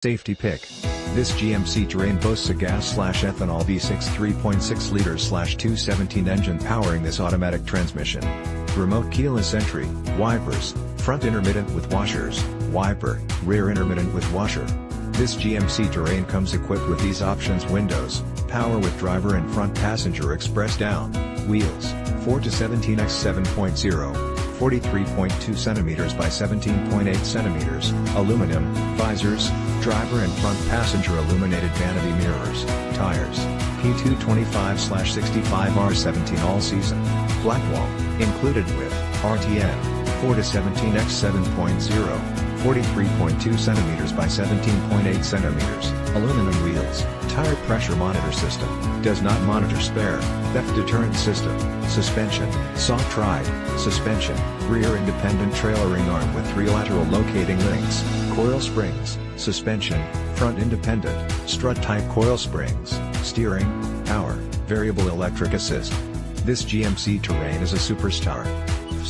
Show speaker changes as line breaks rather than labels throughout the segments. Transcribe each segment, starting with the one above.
Safety Pick. This GMC Terrain boasts a gas/ethanol V6 3.6 liters/217 engine powering this automatic transmission. Remote keyless entry, wipers, front intermittent with washers, wiper, rear intermittent with washer. This GMC Terrain comes equipped with these options: windows, power with driver and front passenger express down, wheels, 4 to 17 x 7.0, 43.2 cm by 17.8 cm, aluminum, visors, driver and front passenger illuminated vanity mirrors, tires, P225/65R17 all season, blackwall, included with, RTN, 4 to 17 x 7.0, 43.2 cm by 17.8 cm, aluminum wheels, tire pressure monitor system, does not monitor spare, theft deterrent system, suspension, soft ride, suspension, rear independent trailering arm with 3 lateral locating links, coil springs, suspension, front independent, strut type coil springs, steering, power, variable electric assist. This GMC Terrain is a superstar.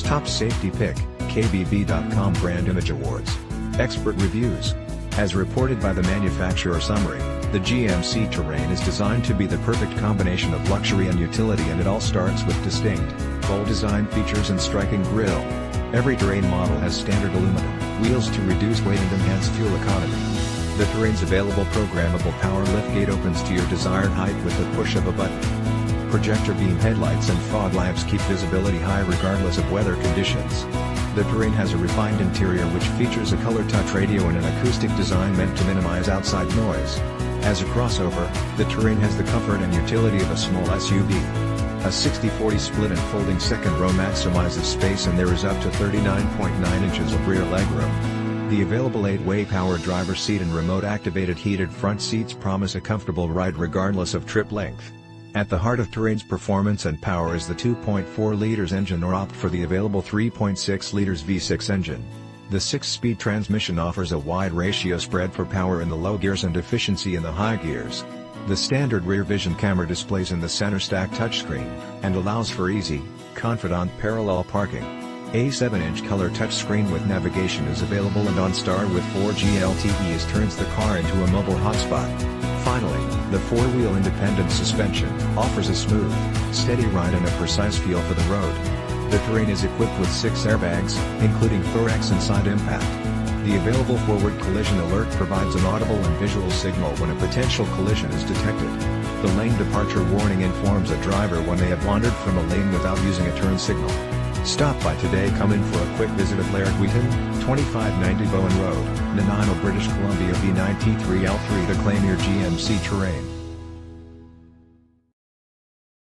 Top Safety Pick, KBB.com Brand Image Awards. Expert reviews. As reported by the manufacturer summary, the GMC Terrain is designed to be the perfect combination of luxury and utility, and it all starts with distinct, bold design features and striking grille. Every Terrain model has standard aluminum wheels to reduce weight and enhance fuel economy. The Terrain's available programmable power liftgate opens to your desired height with the push of a button. Projector beam headlights and fog lamps keep visibility high regardless of weather conditions. The Terrain has a refined interior which features a color touch radio and an acoustic design meant to minimize outside noise. As a crossover, the Terrain has the comfort and utility of a small SUV. A 60/40 split and folding second row maximizes space, and there is up to 39.9 inches of rear legroom. The available 8-way power driver seat and remote activated heated front seats promise a comfortable ride regardless of trip length. At the heart of Terrain's performance and power is the 2.4 liters engine, or opt for the available 3.6 liters V6 engine. The 6-speed transmission offers a wide ratio spread for power in the low gears and efficiency in the high gears. The standard rear vision camera displays in the center stack touchscreen, and allows for easy, confident parallel parking. A 7-inch color touchscreen with navigation is available, and OnStar with 4G LTEs turns the car into a mobile hotspot. Finally, the 4-wheel independent suspension offers a smooth, steady ride and a precise feel for the road. The Terrain is equipped with 6 airbags, including thorax and side impact. The available forward collision alert provides an audible and visual signal when a potential collision is detected. The lane departure warning informs a driver when they have wandered from a lane without using a turn signal. Stop by today. Come in for a quick visit at Laird Wheaton, 2590 Bowen Road, Nanaimo, British Columbia B9T3L3 to claim your GMC Terrain.